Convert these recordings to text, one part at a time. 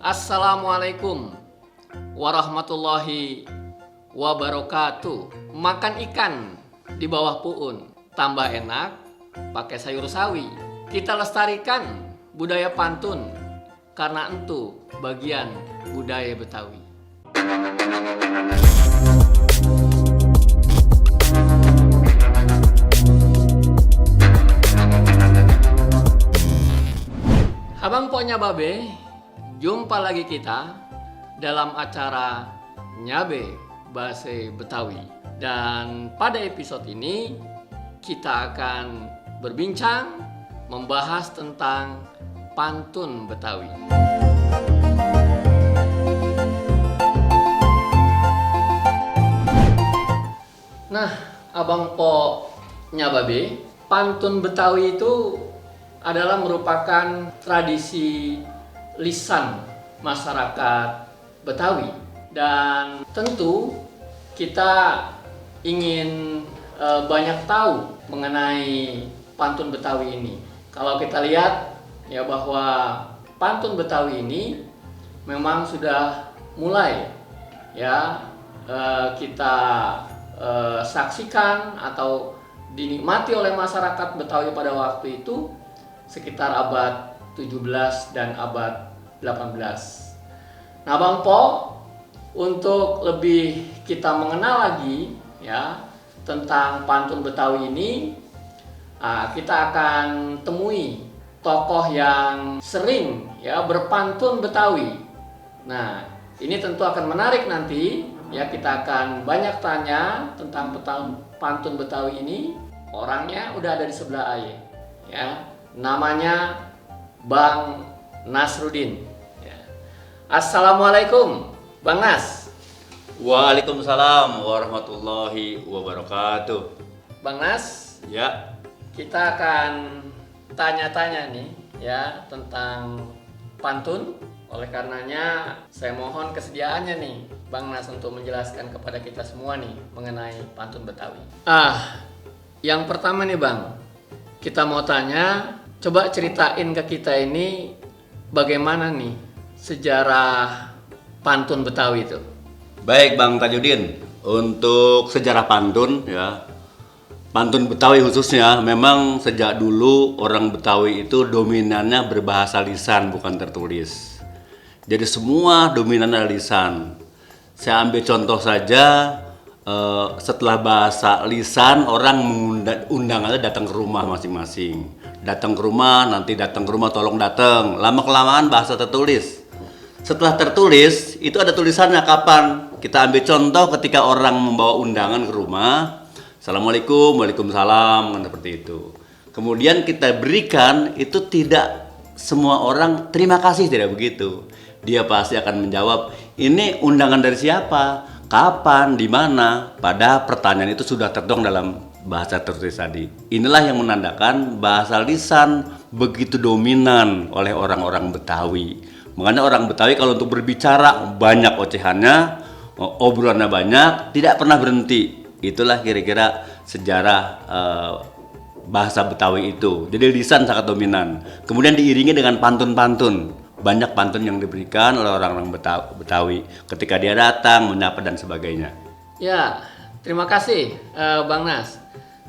Assalamualaikum warahmatullahi wabarakatuh. Makan ikan di bawah puun tambah enak pakai sayur sawi. Kita lestarikan budaya pantun karena itu bagian budaya Betawi. Abang Poknya Babe, jumpa lagi kita dalam acara Nyabe Bahasa Betawi. Dan pada episode ini kita akan berbincang membahas tentang pantun Betawi. Nah, Abang Poknya Babe, pantun Betawi itu adalah merupakan tradisi lisan masyarakat Betawi, dan tentu kita ingin banyak tahu mengenai pantun Betawi ini. Kalau kita lihat ya bahwa pantun Betawi ini memang sudah mulai ya kita saksikan atau dinikmati oleh masyarakat Betawi pada waktu itu sekitar abad 17 dan abad 18. Nah, Bang Po, untuk lebih kita mengenal lagi ya tentang pantun Betawi ini, kita akan temui tokoh yang sering ya berpantun Betawi. Nah, ini tentu akan menarik nanti ya, kita akan banyak tanya tentang pantun Betawi ini. Orangnya udah ada di sebelah Aye ya. Namanya Bang Nasrudin. Ya. Assalamualaikum, Bang Nas. Waalaikumsalam warahmatullahi wabarakatuh. Bang Nas, Ya, kita akan tanya-tanya nih ya tentang pantun. Oleh karenanya saya mohon kesediaannya nih Bang Nas untuk menjelaskan kepada kita semua nih mengenai pantun Betawi. Yang pertama nih Bang, kita mau tanya, coba ceritain ke kita ini bagaimana nih sejarah pantun Betawi itu. baik Bang Tajudin. Untuk sejarah pantun ya, pantun Betawi khususnya, memang sejak dulu orang Betawi itu dominannya berbahasa lisan bukan tertulis. Jadi semua dominannya lisan. Saya ambil contoh saja, setelah bahasa lisan orang mengundang aja datang ke rumah masing-masing. Datang ke rumah, nanti datang ke rumah tolong datang. Lama-kelamaan bahasa tertulis. Setelah tertulis, itu ada tulisannya kapan. Kita ambil contoh ketika orang membawa undangan ke rumah. Assalamualaikum, waalaikumsalam, kan seperti itu. Kemudian kita berikan, itu tidak semua orang terima kasih, tidak begitu. Dia pasti akan menjawab, ini undangan dari siapa? Kapan? Di mana? Pada pertanyaan itu sudah tertuang dalam bahasa tertulis tadi. Inilah yang menandakan bahasa lisan begitu dominan oleh orang-orang Betawi. Makanya orang Betawi kalau untuk berbicara banyak ocehannya, obrolannya banyak, tidak pernah berhenti. Itulah kira-kira sejarah bahasa Betawi itu. Jadi lisan sangat dominan. Kemudian diiringi dengan pantun-pantun. Banyak pantun yang diberikan oleh orang-orang Betawi ketika dia datang, menyapa dan sebagainya. Ya, terima kasih Bang Nas.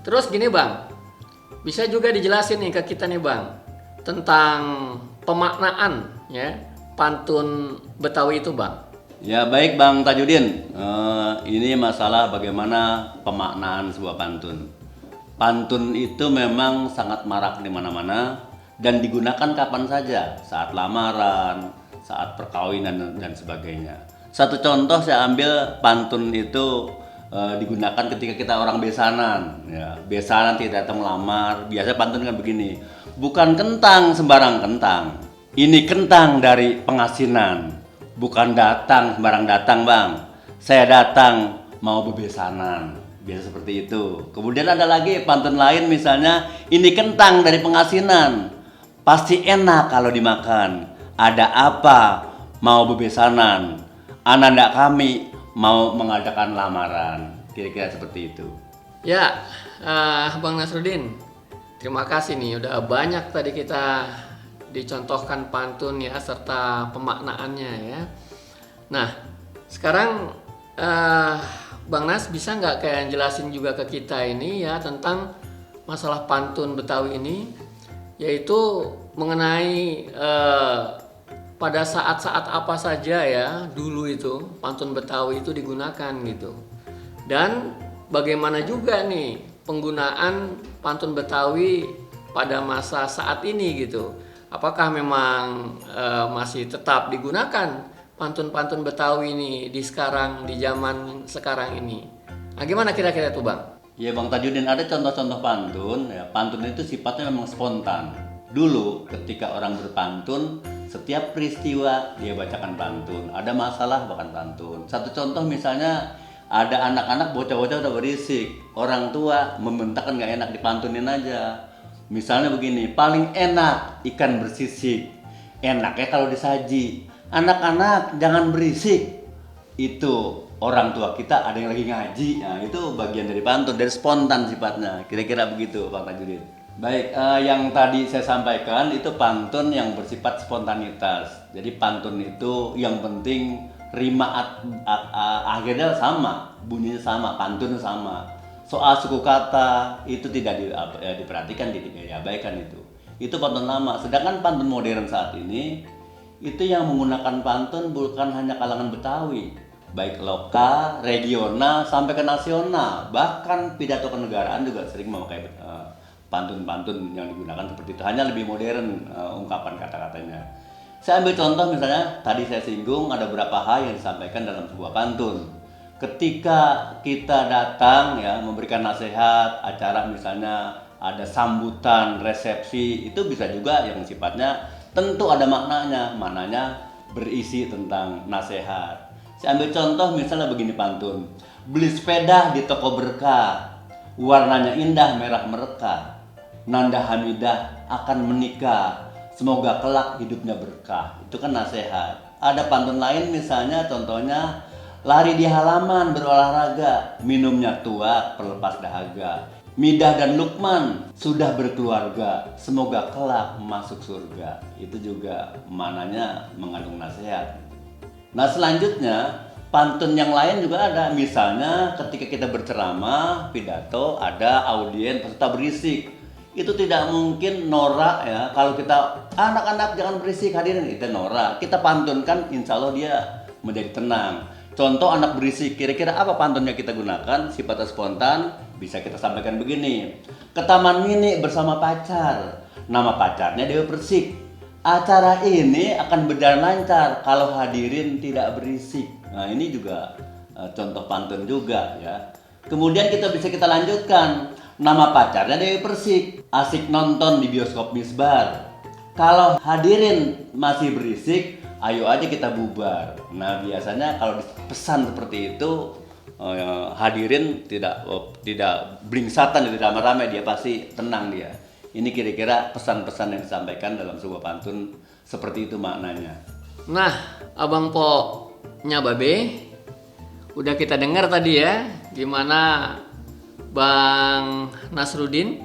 Terus gini Bang, bisa juga dijelasin nih ke kita nih Bang tentang pemaknaan ya pantun Betawi itu Bang. Ya baik Bang Tajudin, ini masalah bagaimana pemaknaan sebuah pantun. Pantun itu memang sangat marak di mana-mana dan digunakan kapan saja, saat lamaran, saat perkawinan dan sebagainya. Satu contoh saya ambil, pantun itu digunakan ketika kita orang besanan, ya. Besanan tidak datang melamar, biasa pantun kan begini, bukan kentang sembarang kentang, ini kentang dari pengasinan, bukan datang sembarang datang bang, saya datang mau bebesanan, biasa seperti itu. Kemudian ada lagi pantun lain misalnya, ini kentang dari pengasinan, pasti enak kalau dimakan, ada apa mau bebesanan, anak kami mau mengadakan lamaran, kira-kira seperti itu. Ya, Bang Nasruddin, terima kasih nih udah banyak tadi kita dicontohkan pantun ya serta pemaknaannya ya. Nah, sekarang Bang Nas bisa nggak kayak jelasin juga ke kita ini ya tentang masalah pantun Betawi ini, yaitu mengenai pada saat-saat apa saja ya dulu itu pantun Betawi itu digunakan gitu. Dan bagaimana juga nih penggunaan pantun Betawi pada masa saat ini gitu. Apakah memang masih tetap digunakan pantun-pantun Betawi ini di zaman sekarang ini? Nah, gimana kira-kira tuh Bang? Ya Bang Tajudin, ada contoh-contoh pantun ya. Pantun itu sifatnya memang spontan. Dulu ketika orang berpantun, setiap peristiwa dia bacakan pantun. Ada masalah bahkan pantun. Satu contoh misalnya, ada anak-anak bocah-bocah udah berisik, orang tua membentak kan nggak enak, dipantunin aja. Misalnya begini, paling enak ikan bersisik, enaknya kalau disaji. Anak-anak jangan berisik. Itu orang tua kita ada yang lagi ngaji. Nah, itu bagian dari pantun, dari spontan sifatnya. Kira-kira begitu Bang Tajudin. Baik, yang tadi saya sampaikan itu pantun yang bersifat spontanitas. Jadi pantun itu yang penting rima akhirnya sama, bunyinya sama, pantunnya sama. Soal suku kata itu tidak diperhatikan, diabaikan itu. Itu pantun lama. Sedangkan pantun modern saat ini itu yang menggunakan pantun bukan hanya kalangan Betawi, baik lokal, regional, sampai ke nasional. Bahkan pidato kenegaraan juga sering memakai pantun-pantun yang digunakan seperti itu. Hanya lebih modern ungkapan kata-katanya. Saya ambil contoh misalnya, tadi saya singgung ada beberapa hal yang disampaikan dalam sebuah pantun. Ketika kita datang ya memberikan nasihat, acara misalnya ada sambutan, resepsi, itu bisa juga yang sifatnya tentu ada maknanya berisi tentang nasihat. Saya ambil contoh misalnya begini pantun. Beli sepeda di toko berkah, warnanya indah merah mereka. Nanda Hamidah akan menikah, semoga kelak hidupnya berkah. Itu kan nasihat. Ada pantun lain misalnya contohnya, lari di halaman berolahraga, minumnya tua pelepas dahaga. Midah dan Lukman sudah berkeluarga, semoga kelak masuk surga. Itu juga maknanya mengandung nasihat. Nah selanjutnya pantun yang lain juga ada. Misalnya ketika kita berceramah, pidato, ada audien peserta berisik. Itu tidak mungkin norak ya. Kalau kita anak-anak jangan berisik hadirin, itu norak. Kita pantunkan, insya Allah dia menjadi tenang. Contoh anak berisik, kira-kira apa pantunnya kita gunakan? Sifatnya spontan, bisa kita sampaikan begini. Ke taman mini bersama pacar, nama pacarnya Dewi Persik. Acara ini akan berjalan lancar kalau hadirin tidak berisik. Nah ini juga contoh pantun juga ya. Kemudian kita lanjutkan. Nama pacarnya Dewi Persik, asik nonton di bioskop Misbar. Kalau hadirin masih berisik, ayo aja kita bubar. Nah biasanya kalau pesan seperti itu hadirin tidak blingsatan, tidak ramai-ramai, dia pasti tenang dia. Ini kira-kira pesan-pesan yang disampaikan dalam sebuah pantun seperti itu maknanya. Nah, Abang Po Nyababe, udah kita dengar tadi ya gimana Bang Nasruddin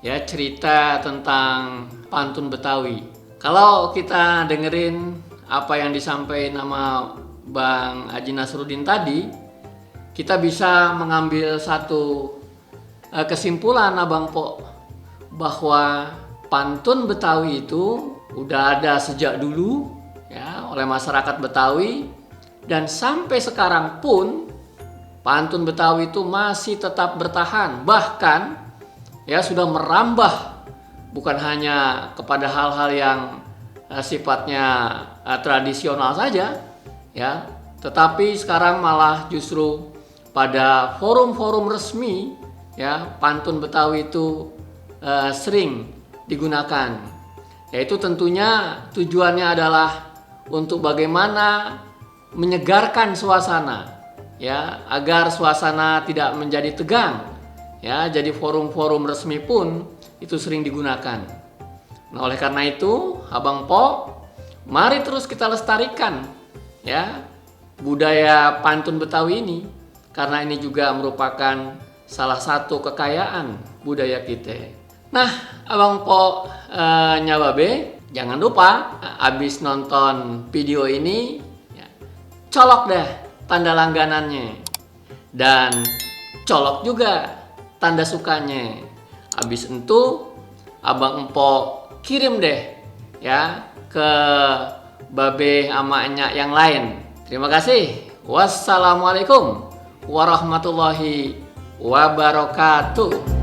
ya cerita tentang pantun Betawi. Kalau kita dengerin apa yang disampaikan nama Bang Haji Nasruddin tadi, kita bisa mengambil satu kesimpulan Abang Po, bahwa pantun Betawi itu udah ada sejak dulu ya oleh masyarakat Betawi, dan sampai sekarang pun pantun Betawi itu masih tetap bertahan, bahkan ya sudah merambah bukan hanya kepada hal-hal yang sifatnya tradisional saja ya, tetapi sekarang malah justru pada forum-forum resmi ya pantun Betawi itu sering digunakan. Yaitu tentunya tujuannya adalah untuk bagaimana menyegarkan suasana ya, agar suasana tidak menjadi tegang ya. Jadi forum-forum resmi pun itu sering digunakan. Nah oleh karena itu Abang Po, mari terus kita lestarikan ya budaya pantun Betawi ini, karena ini juga merupakan salah satu kekayaan budaya kita. Nah, Abang Po Nyababe, jangan lupa abis nonton video ini ya, colok deh tanda langganannya dan colok juga tanda sukanya. Abis itu Abang Empo kirim deh ya ke babe ama enyak yang lain. Terima kasih. Wassalamualaikum warahmatullahi wabarakatuh.